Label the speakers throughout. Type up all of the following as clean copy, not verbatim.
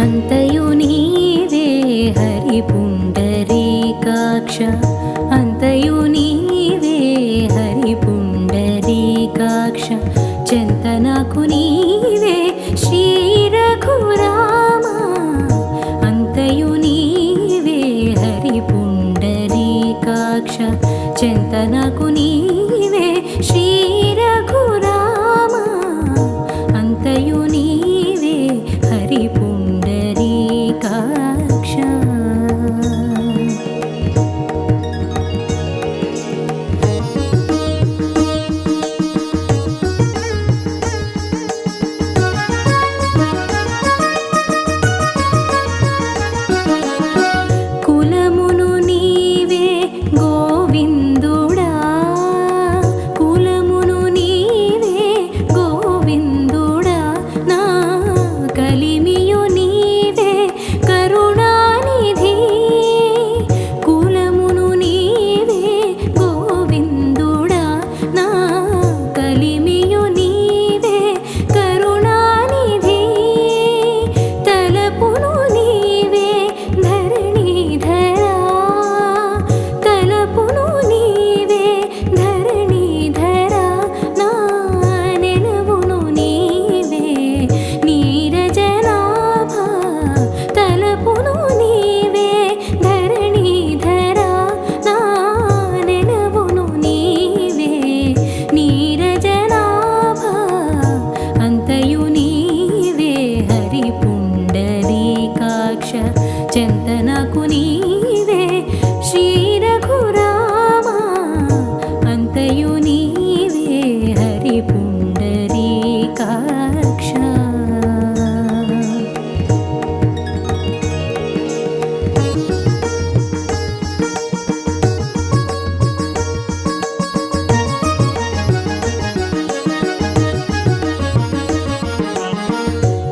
Speaker 1: అంతయు నీవే హరి పుండరీకాక్ష అంతయు నీవే హరి పుండరీకాక్ష చెంతనకు నీవే శ్రీ రఘురామ అంతయు నీవే హరి పుండరీకాక్ష చెంతనకు నీవే శ్రీ రఘురామ అంతయు నీవే హరి పుండరీకాక్ష కులమును నీవే గోవిందుడా కులమును నీవే గోవిందుడా నా కలిమియు నీవే కరుణానిధి కులమును నీవే గోవిందుడా నా కలిమియు నీవే కరుణానిధి తలపును నీవే ధరణీధరా తలపును నీవే ధరణీధరా నా నెలవును నీవే నీరజనాభ తలపును నీవే ధరణీధరా నా నెలవును నీవే నీరజనాభ అంతయు నీవే హరి పుండరీకాక్ష చెంతనకు నీవే శ్రీ రఘురామ అంతయు నీవే హరి పుండరీకాక్ష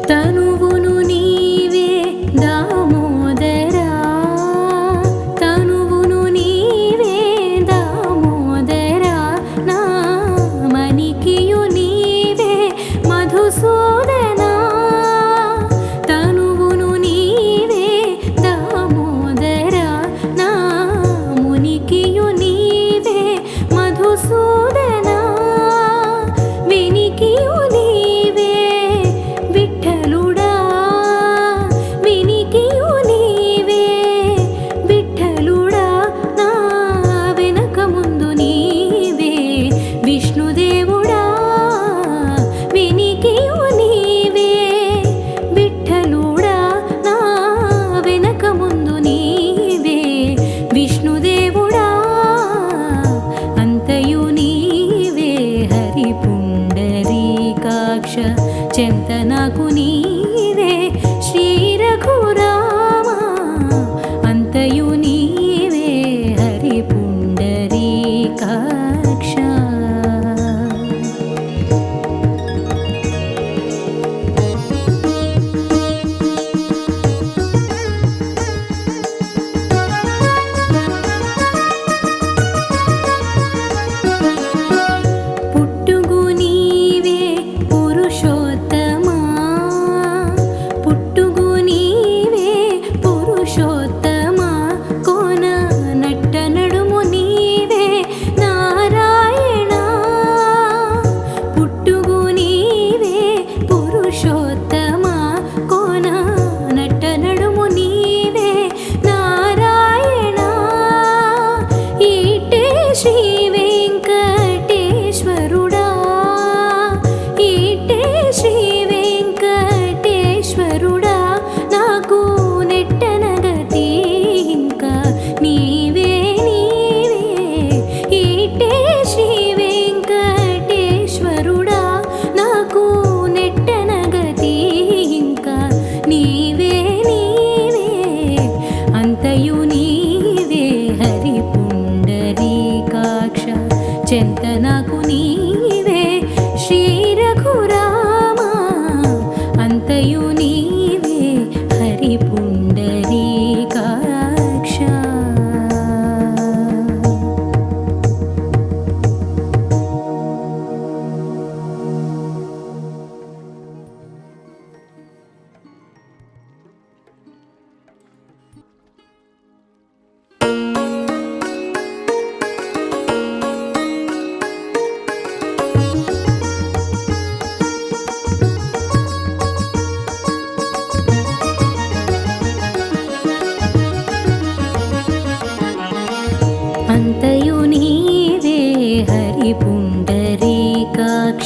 Speaker 1: తనువును నీవే దామోదరా తనువును నీవే దామోదరా నా మణికియు నీవే మధుసూదనా తనువును నీవే దామోదరా నా మునికియు నీవే మధుసూదనా వినికియు నీవే విఠలుడా వినికియు నీవే విఠలుడా నా వెనక ముందు నీవే విష్ణుదేవుడా వినికియు నీవే విఠలుడా నా వెనక ముందు నీవే విష్ణుదేవుడా అంతయు నీవే హరి పుండరీకాక్ష చెంతనకు నీవే శ్రీ రఘురామ అంతయు నీవే హరి పుండరీకాక్ష పుట్టుగు నీవే పురుషోత్తమా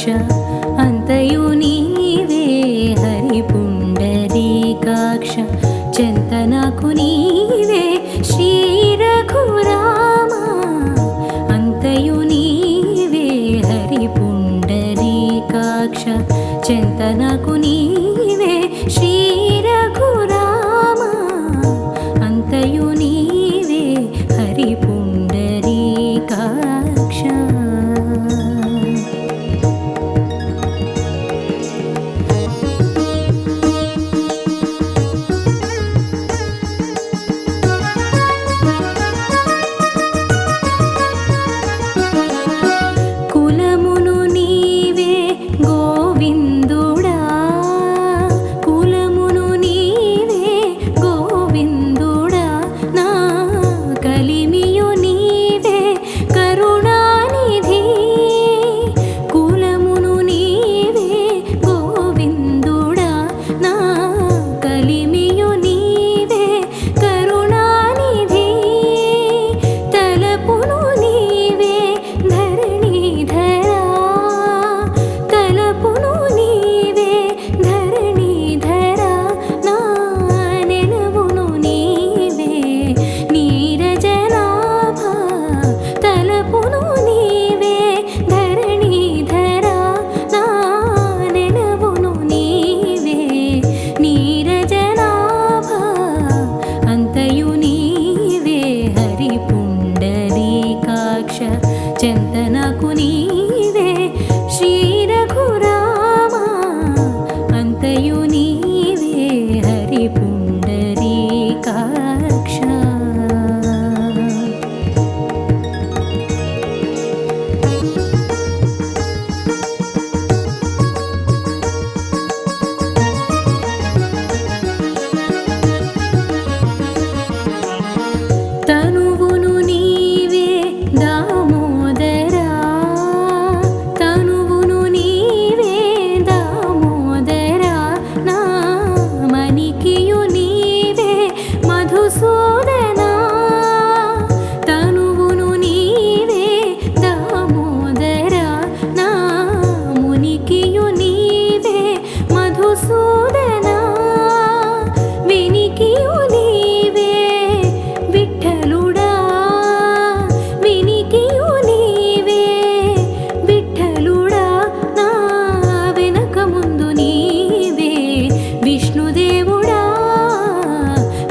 Speaker 1: పుండరీకాక్ష అంతయు నీవే హరి పుండరీకాక్ష చెంత నాకు నీవే శ్రీ రఘురామ అంతయు నీవే హరి పుండరీకాక్ష చెంత నాకు నీవే శ్రీ రఘురామ అంతయు నీవే హరి పుండరీకాక్ష కులమును నీవే గోవిందుడా కులమును నీవే గోవిందుడా నా కలిమియు నీవే కరుణానిధి కులమును నీవే గోవిందుడా నా కలిమియు నీవే కరుణానిధి తలపును నీవే ధరణీధరా తలపును నీవే ధరణీధరా నా నెలవును నీవే నీరజనాభ తలపును నీవే ధరణీధరా నా నెలవును నీవే నీరజనాభ అంతయు నీవే హరి పుండరీకాక్ష చెంత నాకు నీవే శ్రీ రఘురామ అంతయు నీవే హరి పుండరీకాక్ష తనువును నీవే దామోదరా తనువును నీవే దామోదరా నా మణికియు నీవే మధుసూదనా తనువును నీవే దామోదరా నా మునికియు నీవే మధుసూదనా వినికియు నీవే విఠలుడా వినికియు నీవే విఠలుడా నా వెనక ముందు నీవే విష్ణుదేవుడా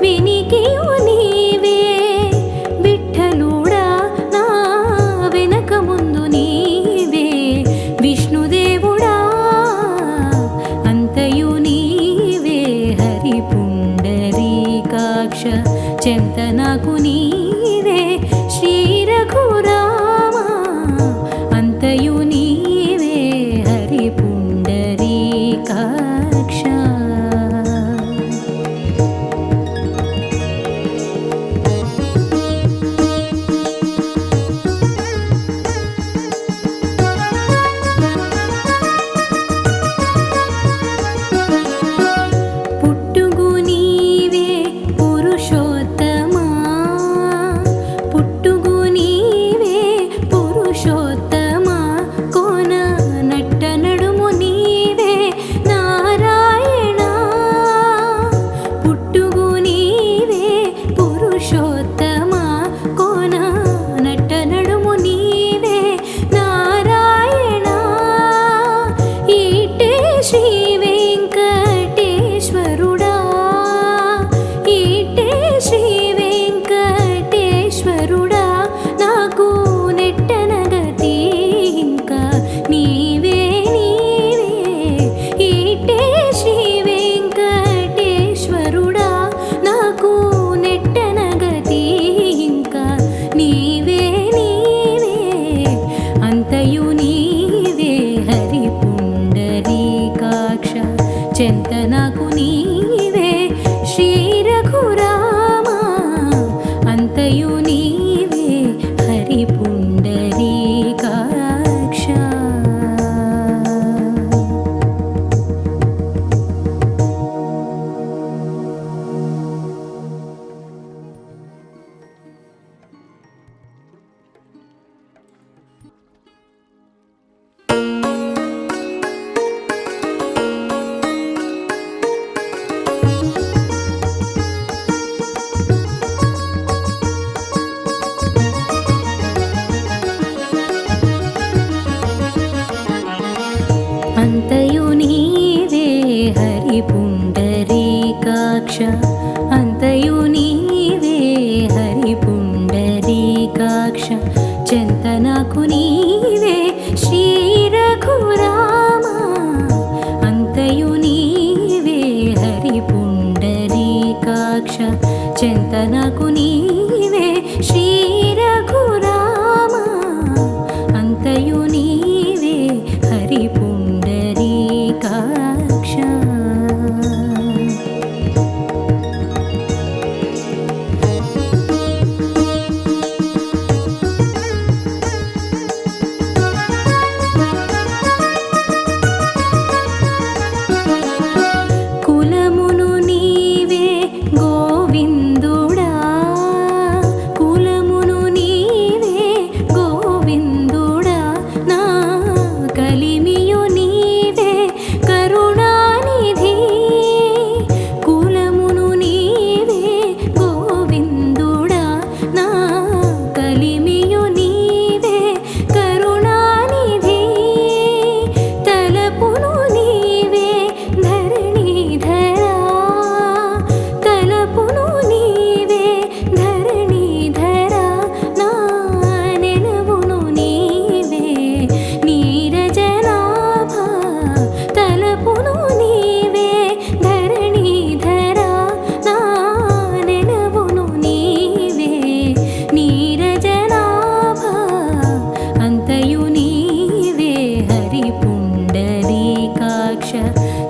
Speaker 1: వినికియు నీవే విఠలుడా నా వెనక ముందు నీవే విష్ణుదేవుడా అంతయు నీవే హరి పుండరీకాక్ష చెంత నాకు నీవే శ్రీ రఘురామ అంతయు నీవే హరి పుండరీకాక్ష పుట్టుగు నీవే పురుషోత్తమా పుట్టుగు నీవే పురుషోత్తమా కోన నట్ట నడుము నీవే నారాయణ పుట్టుగు నీవే పురుషోత్తమా కోన నట్ట నడుము నీవే నారాయణ ఈటే శ్రీ వెంకటేశ్వరుడా ఈటే శ్రీ వెంకటేశ్వరుడా నాకు నెట్టనగతి ఇంకా నీవే నీవే ఈటే శ్రీ వెంకటేశ్వరుడా నాకు నెట్టనగతి ఇంకా నీవే నీవే అంతయు నీవే హరి పుండరీకాక్ష చెంత నాకు నీవే శ్రీ రఘురామ అంతయు నీవే హరి పుండరీకాక్ష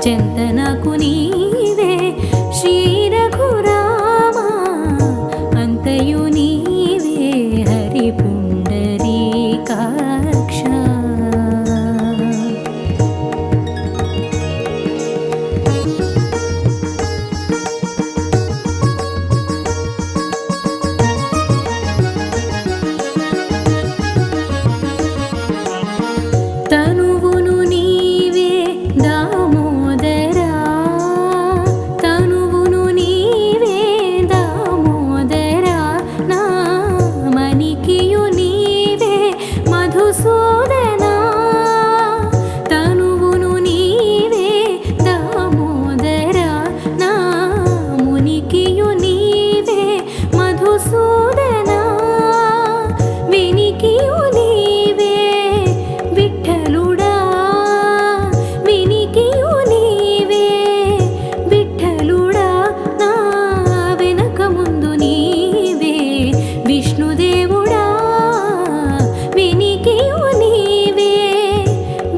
Speaker 1: చెంత నాకు నీవే శ్రీ రఘురామా అంతయు నీవే హరి పుండరీకాక్ష తనువును నీవే దామోదరా తనువును నీవే దామోదరా నా మణికియు నీవే మధుసూదనా తనువును నీవే దామోదరా నా మునికియు నీవే మధుసూదనా వినికియు నీవే విఠలుడా వినికియు నీవే విఠలుడా నా వెనక ముందు నీవే విష్ణుదేవుడా వినికియు నీవే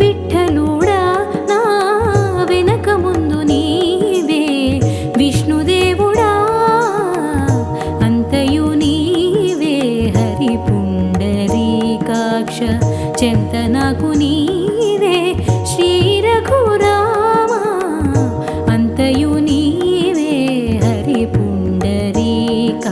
Speaker 1: విఠలుడా నా వెనక ముందు నీవే విష్ణుదేవుడా అంతయు నీవే హరి పుండరీకాక్ష చెంత నాకు నీవే శ్రీ రఘురామా అంతయు నీవే హరి పుండరీకాక్ష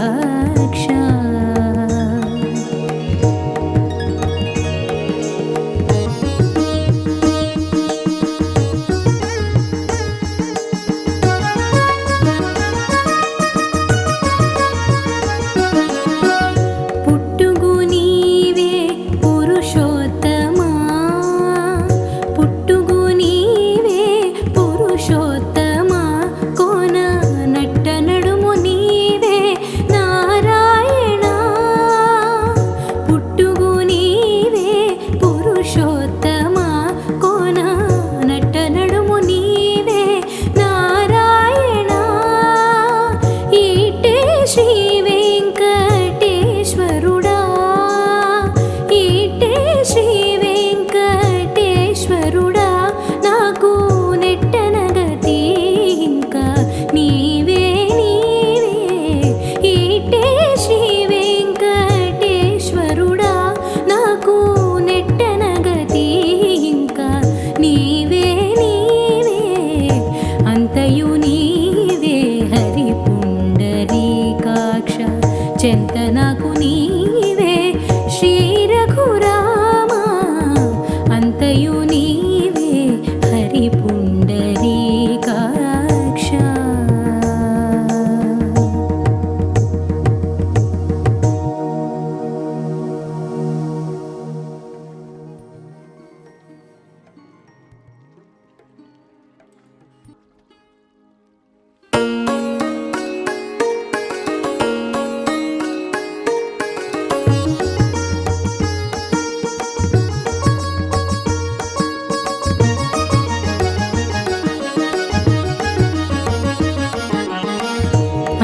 Speaker 1: పుట్టుగు నీవే పురుషోత్తమా పుట్టుగు నీవే పురుషోత్తమా కోన నట్ట నడుము నీవే నారాయణ పుట్టుగు నీవే పురుషోత్తమా కోన నట్ట నడుము నీవే నారాయణ ఈటే శ్రీ వెంకటేశ్వరుడా ఈటే శ్రీ వెంకటేశ్వరుడా నాకు నెట్టనగతి ఇంకా నీవే నీవే ఈటే శ్రీ వెంకటేశ్వరుడా నాకు నెట్టనగతి ఇంకా నీవే నీవే అంతయు నీవే హరి పుండరీకాక్ష చెంత నాకు నీవే శ్రీ రఘురామా అంతయు నీవే హరి పుండరీకాక్ష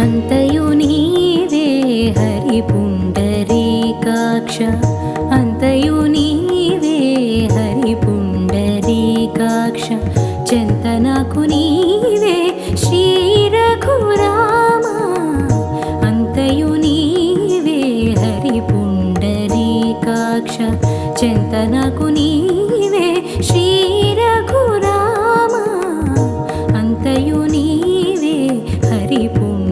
Speaker 1: అంతయు నీవే హరి పుండరీకాక్ష అంతయు నీవే హరి పుండరీకాక్ష చెంత నాకు నీవే శ్రీ రఘురామా అంతయు నీవే హరి పుండరీకాక్ష చెంత నాకు నీవే శ్రీ రఘురామా అంతయు నీవే హరి పుండరీకాక్ష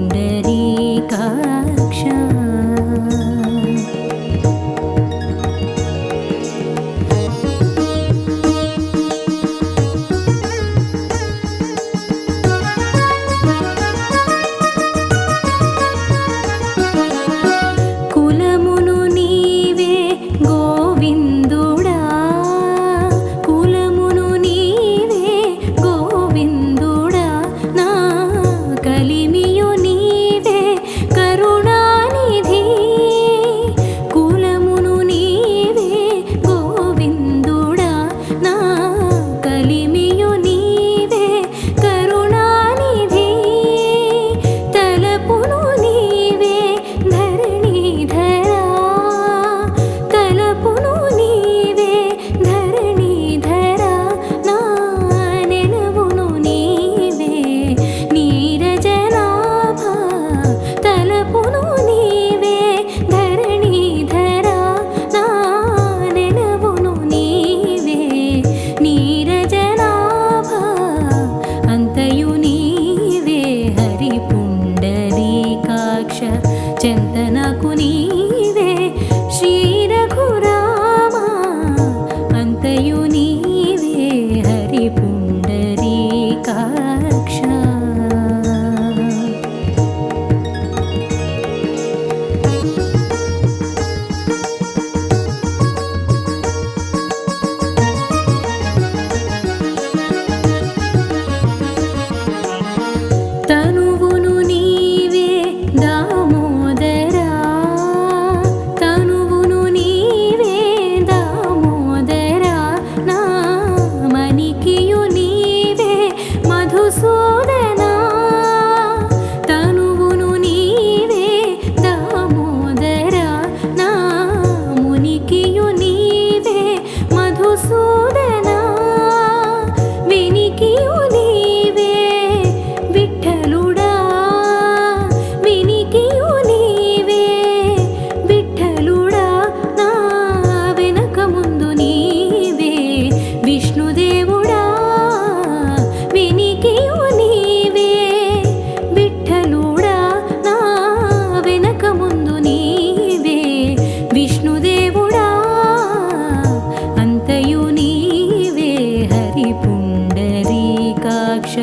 Speaker 1: పుండరీకాక్ష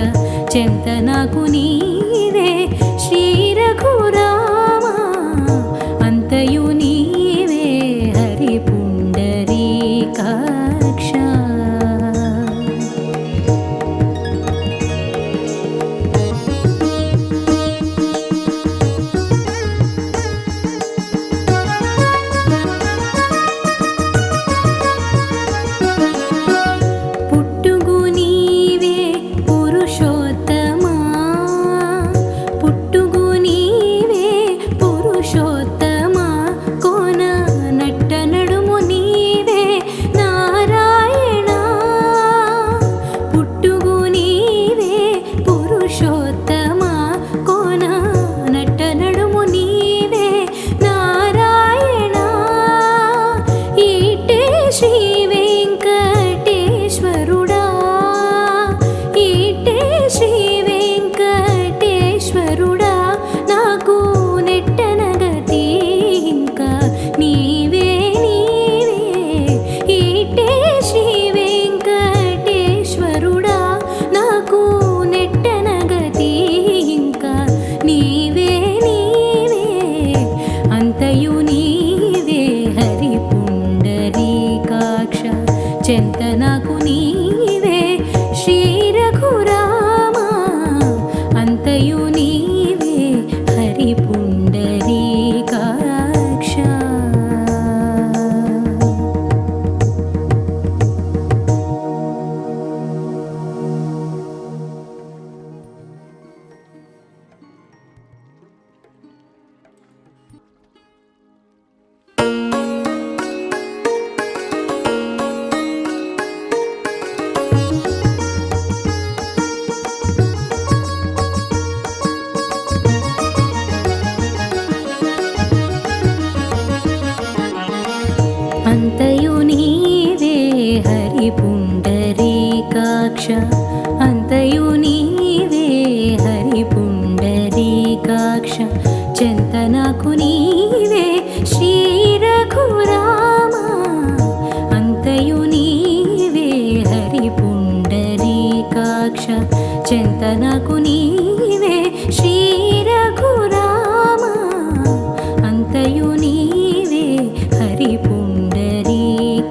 Speaker 1: చెంతనకు నీవే శ్రీ రఘురామ అంతయు నీవే హరి పుండరీకాక్ష చెంతనకు నీవే శ్రీ రఘురామ అంతయు నీవే హరి పుండరీకాక్ష అంతయు నీవే హరి పుండరీకాక్ష అంతయు నీవే హరి పుండరీకాక్ష చెంతనకు నీవే శ్రీ రఘురామ అంతయు నీవే హరి పుండరీకాక్ష చెంతనకు నీవే శ్రీ రఘురామ అంతయు నీవే హరి పుండరీకాక్ష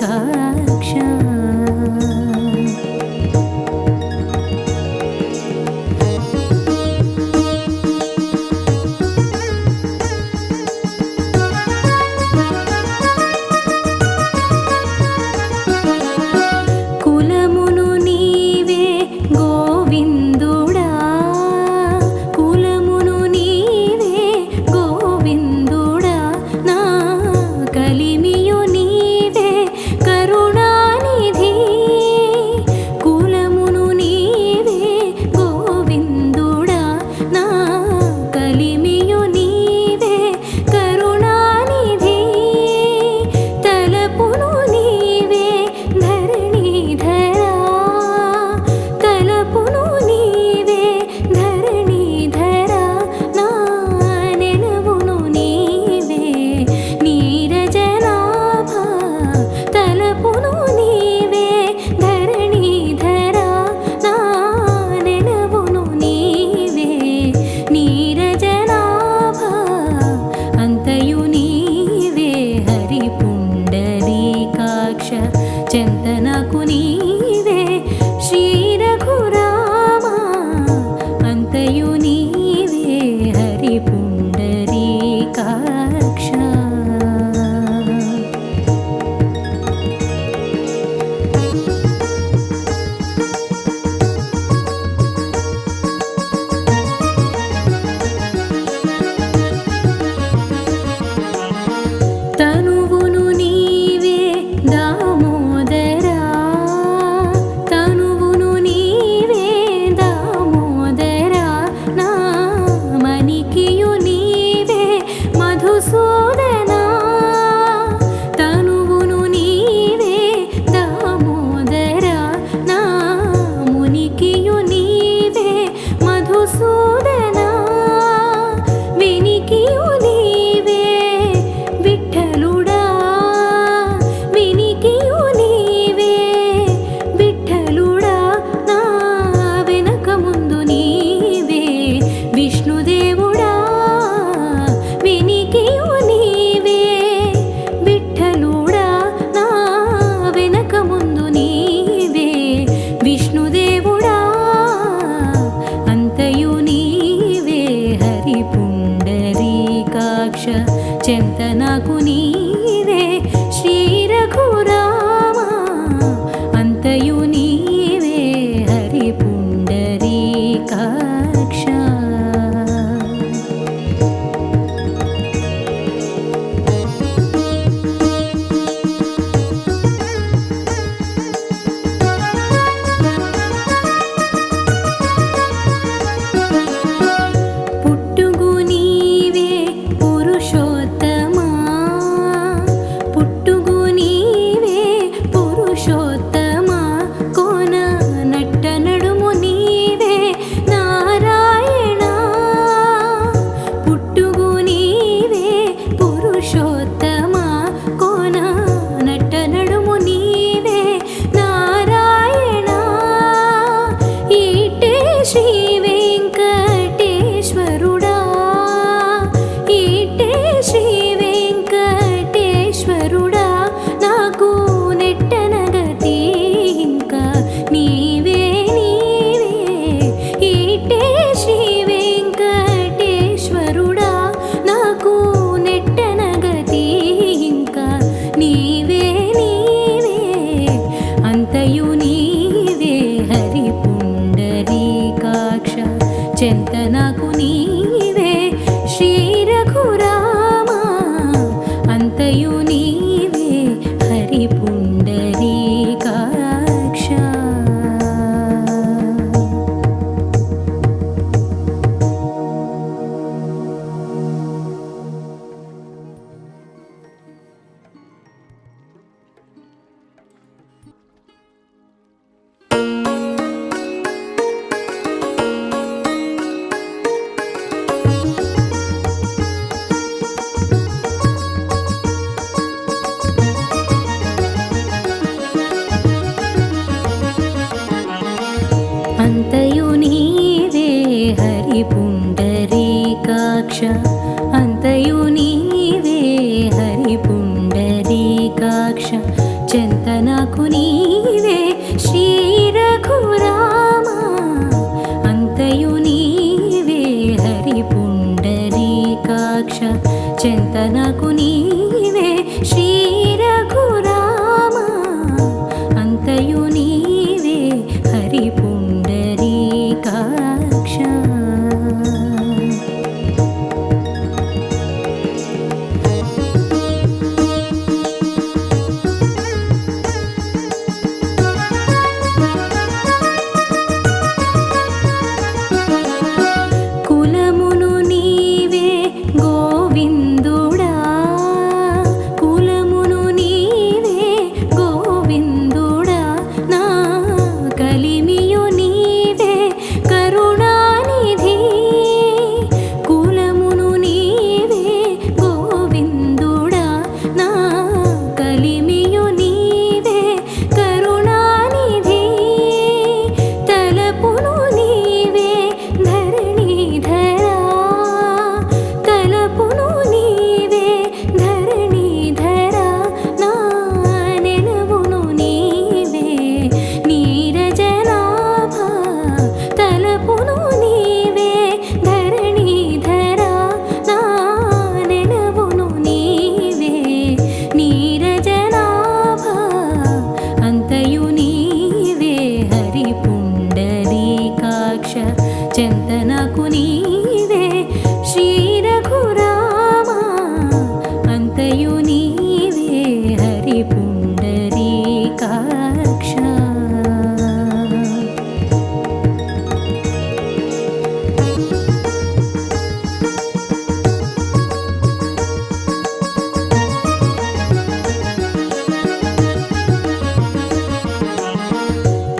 Speaker 1: కులమును నీవే గోవిందుడా కులమును నీవే చెంత నాకు నీవే శ్రీ రఘురామా అంతయు నీవే హరి పుండరీకాక్ష చెంత నాకు నీవే శ్రీ రఘురామా అంతయు నీవే హరి పుండరీకాక్ష అంతయు నీవే హరి పుండరీకాక్ష అంతయు నీవే హరి పుండరీకాక్ష చెంత నాకు నీవే శ్రీ రఘురామా అంతయు నీవే హరి పుండరీకాక్ష చెంత నాకు నీవే శ్రీ రఘురామా అంతయు నీవే హరి పుండరీకాక్ష కులమును నీవే గోవిందుడా కులమును నీవే గోవిందుడా నా కలిమియు నీవే కరుణానిధి కులమును నీవే గోవిందుడా నా కలిమియు నీవే కరుణానిధి తలపును నీవే ధరణీధరా తలపును నీవే ధరణీధరా నా నెలవును నీవే నీరజనాభా తలపును నీవే ధరణీధరా నా నెలవును నీవే నీరజనాభా అంతయు నీవే హరి పుండరీకాక్ష చెంత నాకు నీవే శ్రీ రఘురామా అంతయు నీవే హరి పుండరీకాక్ష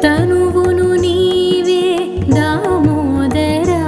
Speaker 1: తనువును నీవే దామోదరా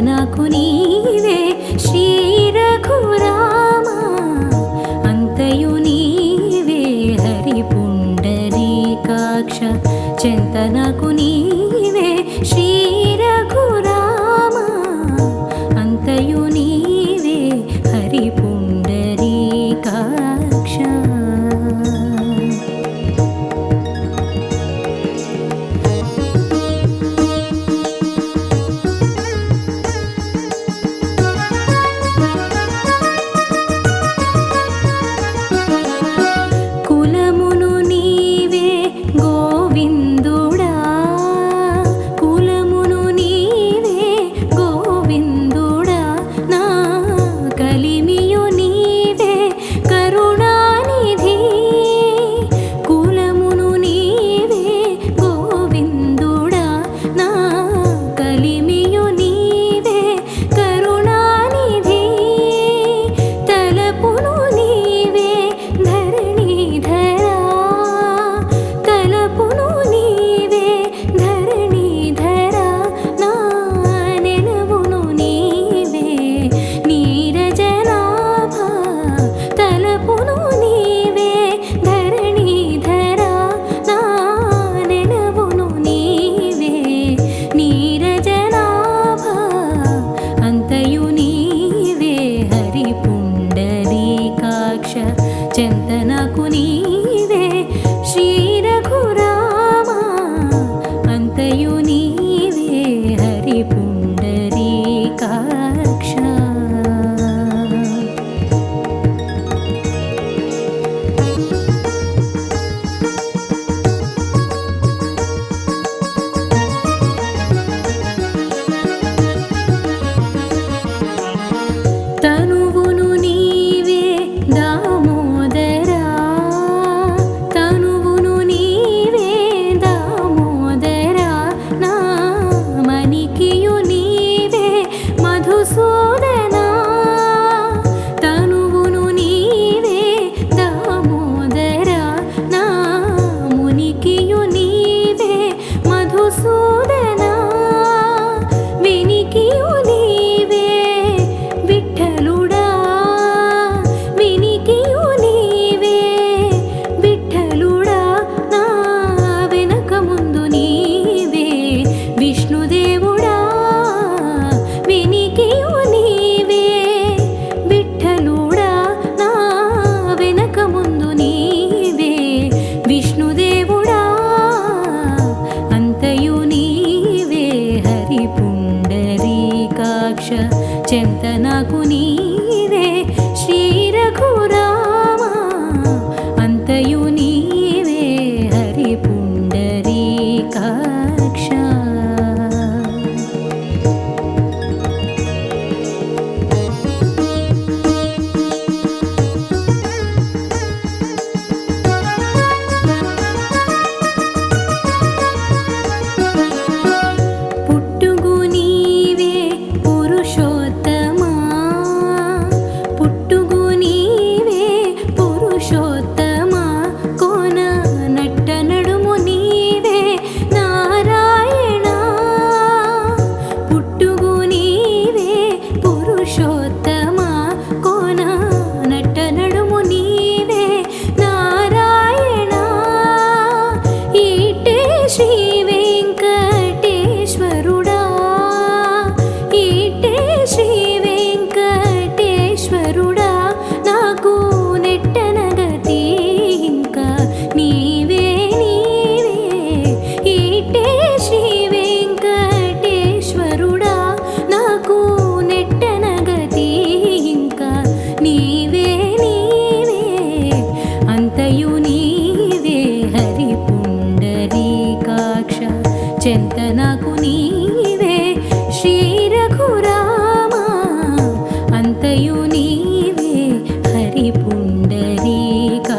Speaker 1: నాకు నీవే శ్రీ రఘురామ అంతయు నీవే హరి పుండరీకాక్ష చెంత నాకు నీవే శ్రీ రఘురామ అంతయు నీవే హరి పుండరీకాక్ష చెంత నాకు నీవే శ్రీ రఘురామ అంతయు నీవే హరి పుండరీకాక్ష తనువును నీవే దామోదరా తనువును నీవే దామోదరా నా మణికియు నీవే మధుసూదనా తనువును నీవే దామోదరా నా మునికియు నీవే మధుసూదనా వినికియు నీవే విఠలుడా వినికియు నీవే విఠలుడా నా వెనక ముందు నీవే విష్ణుదేవుడా వినికియు నీవే విఠలుడా నా వెనక ముందు నీవే విష్ణుదేవుడా అంతయు నీవే హరి పుండరీకాక్ష చెంత నాకు నీవే శ్రీ రఘురామ అంతయు నీవే హరి పుండరీకాక్ష పుట్టుగు నీవే పురుషోత్తమా పుట్టుగు నీవే పురుషోత్తమా కోన నట్ట నడుము నీవే నారాయణ పుట్టుగు నీవే పురుషోత్తమా కోన నట్ట నడుము నీవే నారాయణ ఈటే శ్రీ వెంకటేశ్వరుడా ఈటే శ్రీ వెంకటేశ్వరుడా నాకు నెట్టనగతి ఇంకా నీవే నీవే ఈటే శ్రీ వెంకటేశ్వరుడా నాకు నెట్టనగతి ఇంకా నీవే నీవే అంతయు నీవే హరి పుండరీకాక్ష చెంత నాకు నీవే శ్రీ రఘురామ అంతయు నీవే హరి పుండరీకాక్ష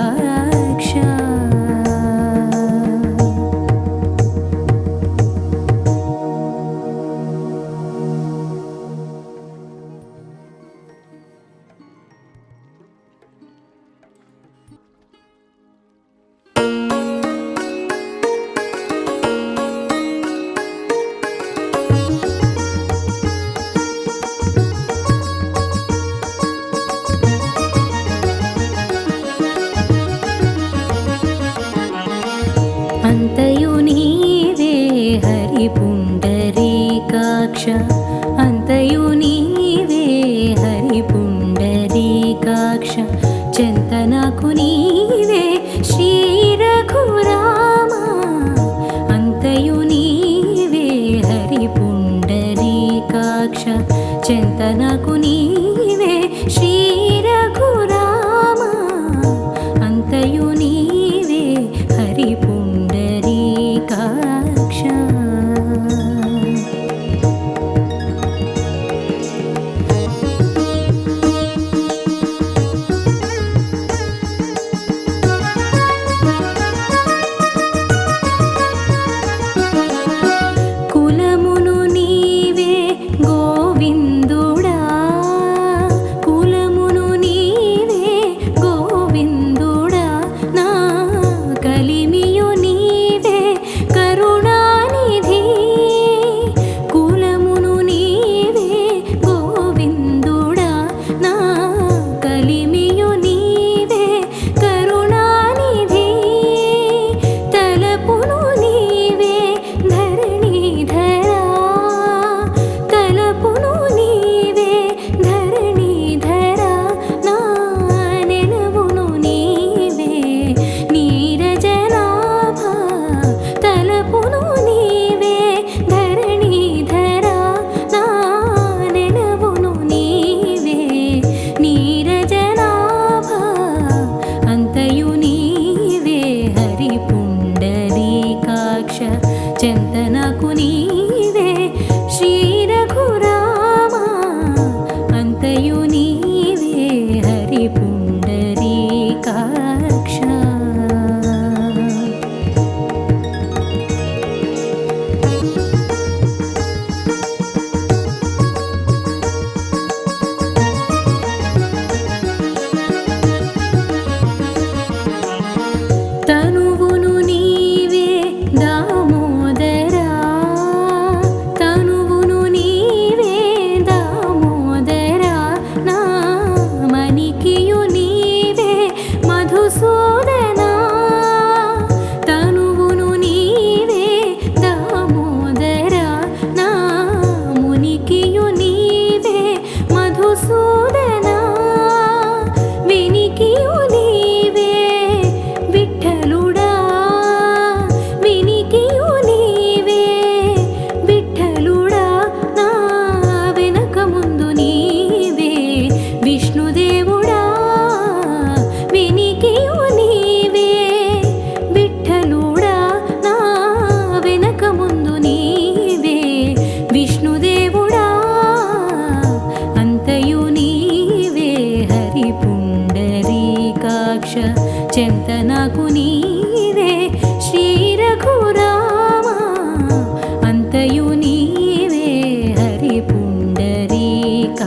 Speaker 1: చెంత నాకు నీవే శ్రీ రఘురామ అంతయు నీవే హరి పుండరీకాక్ష చెంత నాకు నీవే శ్రీ రఘురామ అంతయు నీవే హరి పుండరీకాక్ష తనువును నీవే దామోదరా తనువును నీవే దామోదరా నా మణికియు నీవే మధుసూదనా తనువును నీవే దామోదరా నా మునికియు నీవే మధుసూదనా వినికియు నీవే విఠలుడా వినికియు నీవే విఠలుడా నా వెనక ముందు నీవే విష్ణుదేవుడా వినికియు నీవే విఠలుడా నా వెనక ముందు నీవే విష్ణుదేవుడా అంతయు నీవే హరి పుండరీకాక్ష చెంత నాకు నీవే శ్రీ రఘురామ అంతయు నీవే హరి పుండరీకాక్ష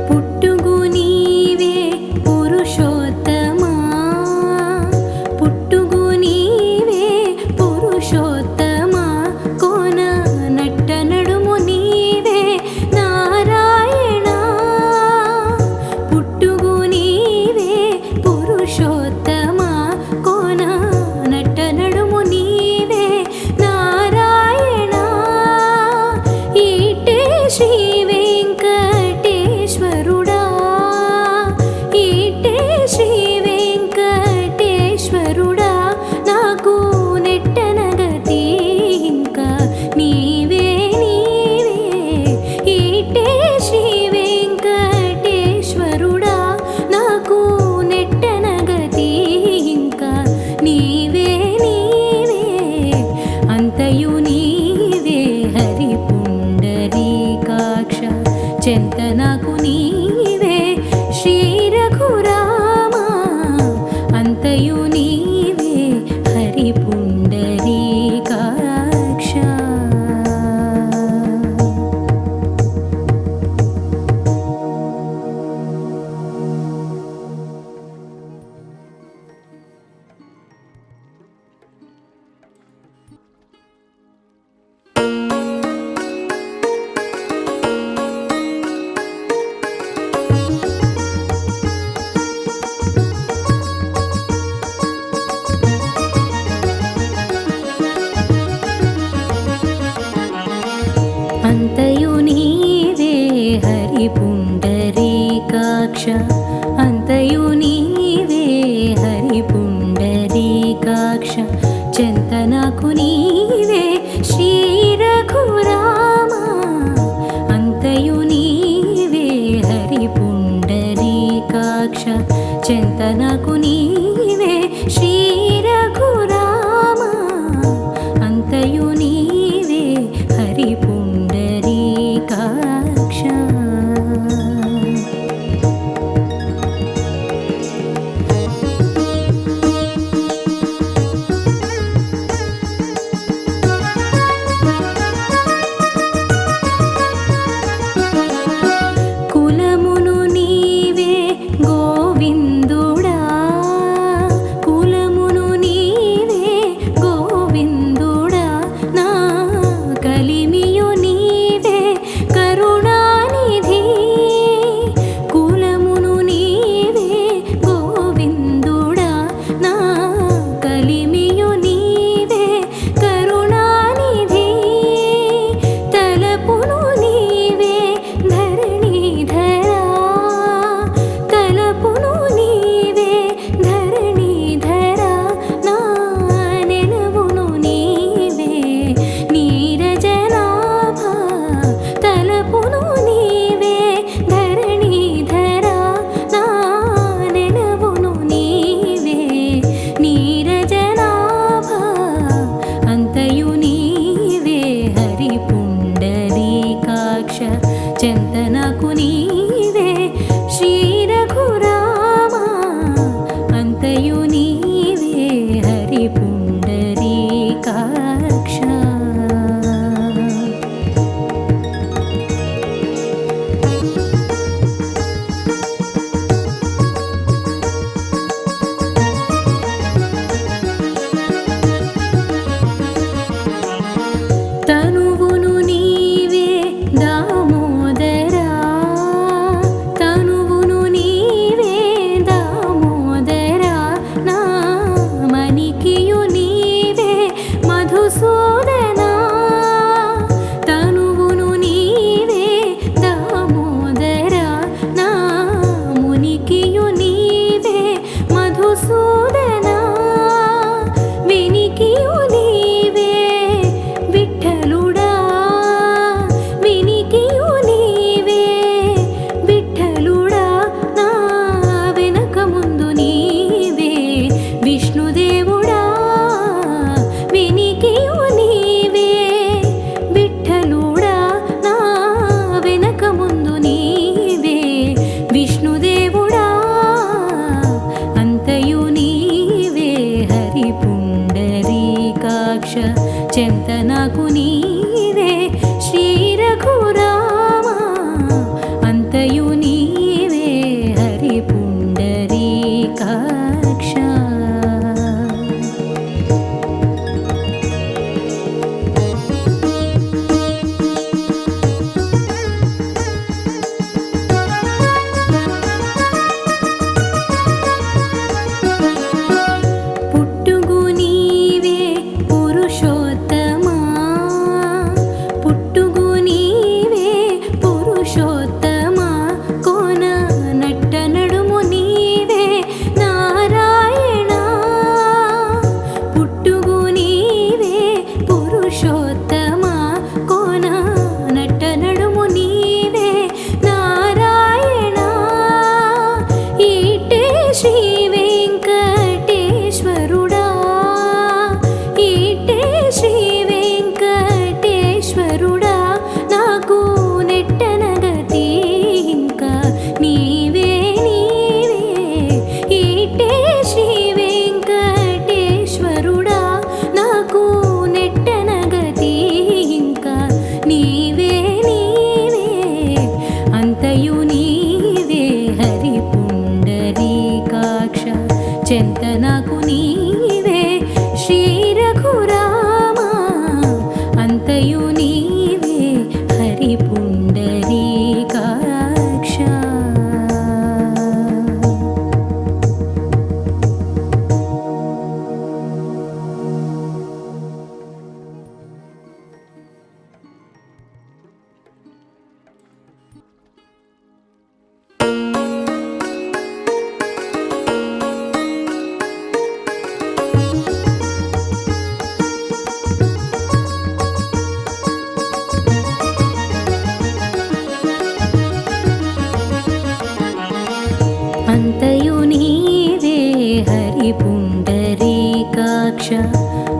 Speaker 1: పుట్టుగు నీవే పురుషోత్తమా పుట్టుగు నీవే పురుషోత్తమా కోన నట్ట నడుము నీవే నారాయణ పుట్టుగు నీవే పురుషోత్తమా కోన నట్ట నడుము నీవే నారాయణ ఈటే శ్రీ వెంకటేశ్వరుడా ఈటే శ్రీ వెంకటేశ్వరుడా నాకు నెట్టనగతి ఇంకా నీవే నీవే ఈటే శ్రీ వెంకటేశ్వరుడా నాకు నెట్టనగతి ఇంకా నీవే నీవే అంతయు నీవే హరి పుండరీకాక్ష చెంత నాకు నీవే శ్రీ రఘురామ అంతయు నీవే హరి పుండరీకాక్ష నాకు నీవే శ్రీ రఘురామ అంతయు నీవే హరి పుండరీకాక్ష కులమును నీవే గోవిందుడా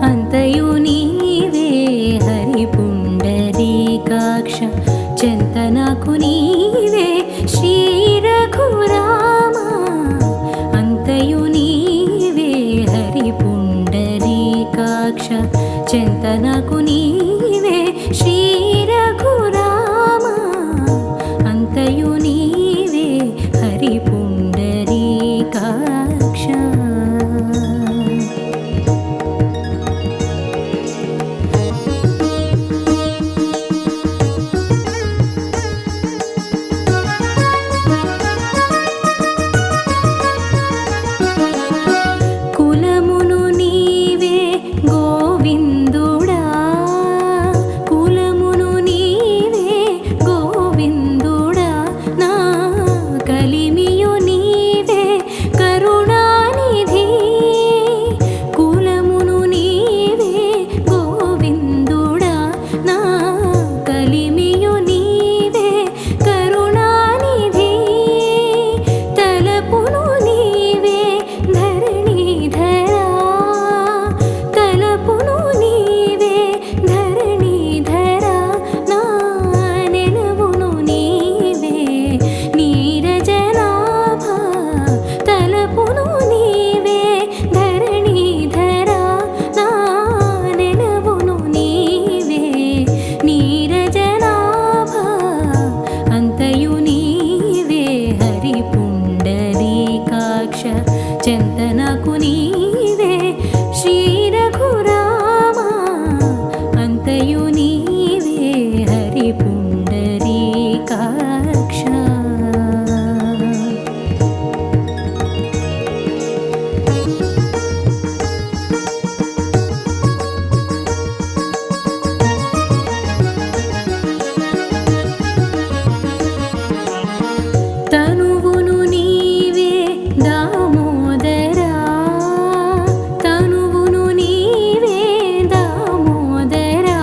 Speaker 1: అంతయు నీవే హరి పుండరీకాక్ష చెంత నాకు నీవే శ్రీ రఘురామ అంతయు నీవే హరి పుండరీకాక్ష చెంత నాకు నీవే శ్రీ రఘురామ అంతయు నీవే హరి పుండరీకాక్ష కులమును నీవే గోవిందుడా కులమును నీవే గోవిందుడా నా కలిమియు నీవే కరుణానిధి కులమును నీవే గోవిందుడా నా కలిమియు నీవే కరుణానిధి తలపును నీవే ధరణీధరా తలపును నీవే ధరణీధరా నా నెలవును నీవే నీరజనాభ తలపును నీవే ధరణీధరా నా నెలవును నీవే నీరజనాభ అంతయు నీవే హరి పుండరీకాక్ష చెంత నాకు నీవే శ్రీ రఘురామ అంతయు నీవే హరి పుండరీకాక్ష తనువును నీవే దామోదరా తనువును నీవే దామోదరా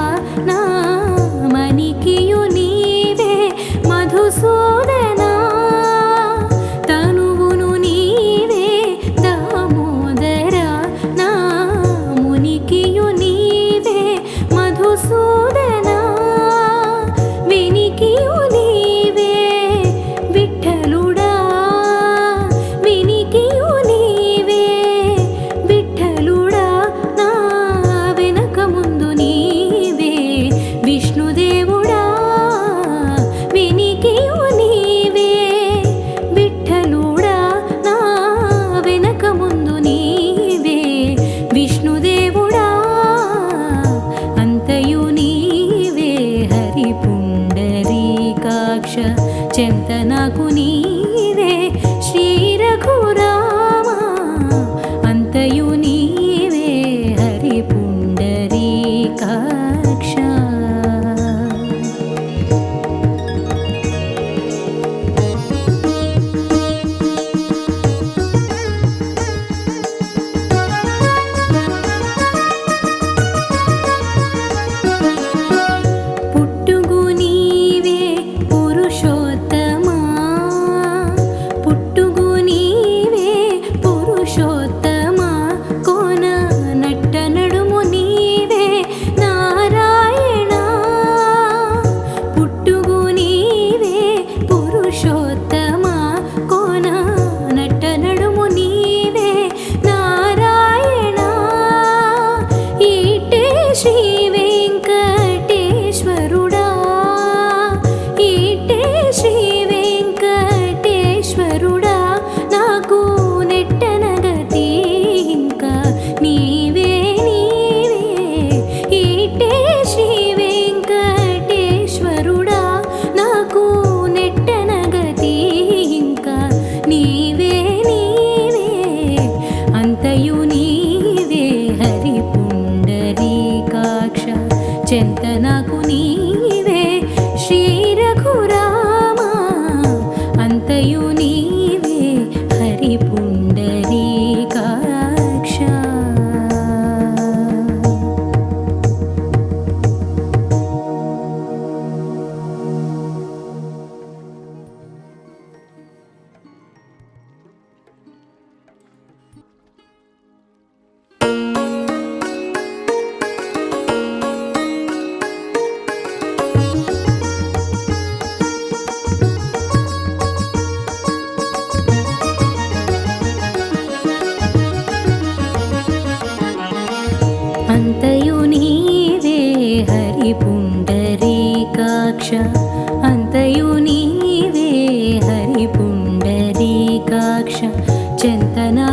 Speaker 1: నా మణికియు నీవే మధుసూదనా తనువును నీవే దామోదరా నా మునికియు నీవే మధుసూదనా వినికియు నీవే విఠలుడా వినికియు నీవే విఠలుడా నా వెనక ముందు నీవే విష్ణుదేవుడా వినికియు నీవే విఠలుడా నా వెనక ముందు నీవే విష్ణుదేవుడా అంతయు నీవే హరి పుండరీకాక్ష చెంత నాకు నీవే శ్రీ రఘురామ అంతయు నీవే హరి పుండరీకాక్ష పుట్టుగు నీవే పురుషోత్తమా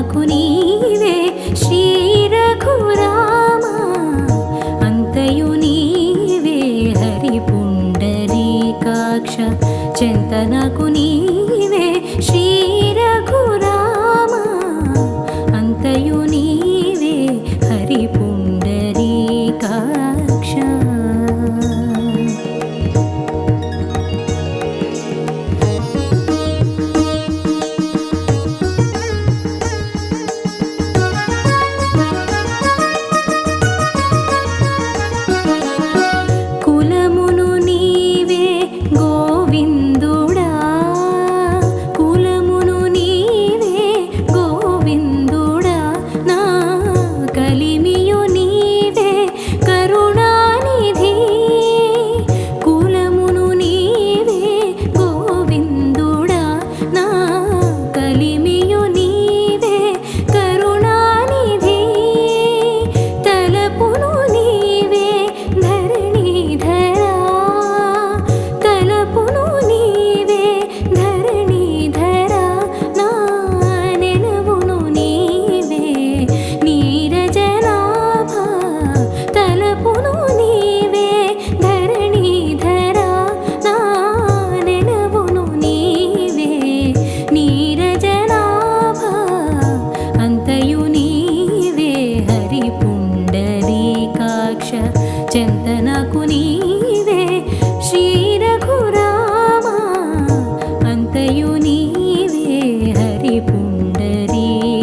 Speaker 1: నాకు నీవే శ్రీ రఘురామా అంతయు నీవే హరి పుండరీకాక్ష చెంత నాకు నీవే శ్రీ రఘురామా అంతయు నీవే హరి పుండరీకాక్ష కులమును నీవే గోవిందుడా కులమును నీవే గోవిందుడా నా కలిమియు నీవే కరుణానిధి కులమును నీవే గోవిందుడా నా కలిమియు నీవే కరుణానిధి తలపును నీవే ధరణీధరా తలపును నీవే ధరణీధరా నా నెలవును నీవే నీరజనాభా తలపును నీవే ధరణీధరా నా నెలవును నీవే నీరజనాభా అంతయు నీవే హరి పుండరీకాక్ష చెంత నాకు నీవే శ్రీ రఘురామా అంతయు నీవే హరి పుండరీకాక్ష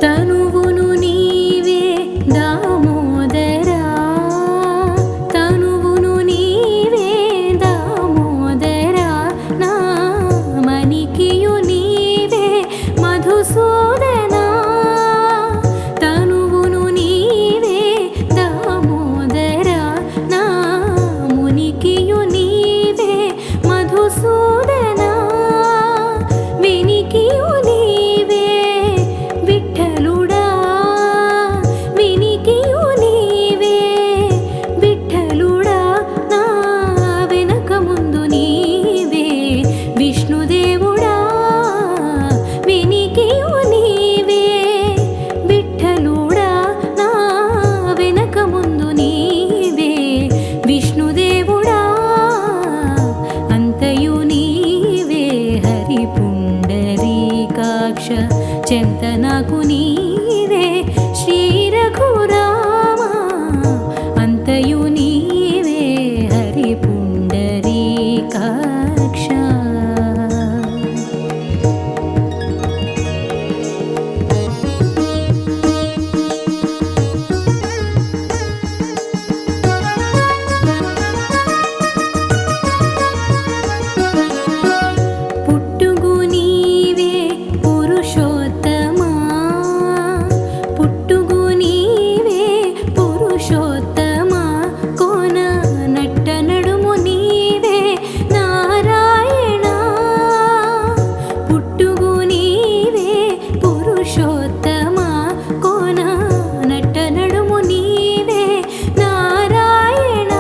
Speaker 1: తనువును నీవే దామోదరా తనువును నీవే దామోదరా నా మణికియు నీవే మధుసూదనా తనువును నీవే దామోదరా నా మునికియు నీవే మధుసూదనా వినికియు నీవే విఠలుడా వినికియు నీవే విఠలుడా నా వెనక ముందు నీవే విష్ణుదేవుడా వినికియు నీవే విఠలుడా నా వెనక ముందు నీవే విష్ణుదేవుడా అంతయు నీవే హరి పుండరీకాక్ష చెంత నాకు నీవే శ్రీ రఘురామా అంతయు నీవే హరి పుండరీకాక్ష పుట్టుగు నీవే పురుషోత్తమా పుట్టుగు నీవే పురుషోత్తమా కోన నట్ట నడుము నీవే నారాయణ పుట్టుగు నీవే పురుషోత్తమా కోన నట్ట నడుము నీవే నారాయణ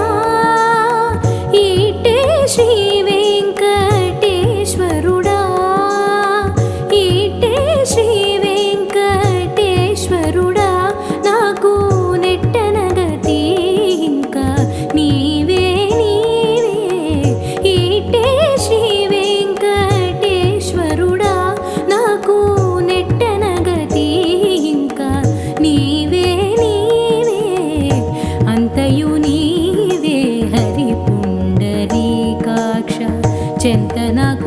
Speaker 1: ఈటే శ్రీ వెంకటేశ్వరుడా ఈటే శ్రీ వెంకటేశ్వరుడా నాకు నెట్టనగతి ఇంకా నీవే నీవే ఈటే శ్రీ వెంకటేశ్వరుడా నాకు నెట్టనగతి ఇంకా నీవే నీవే అంతయు నీవే హరి పుండరీకాక్ష చెంత నాకు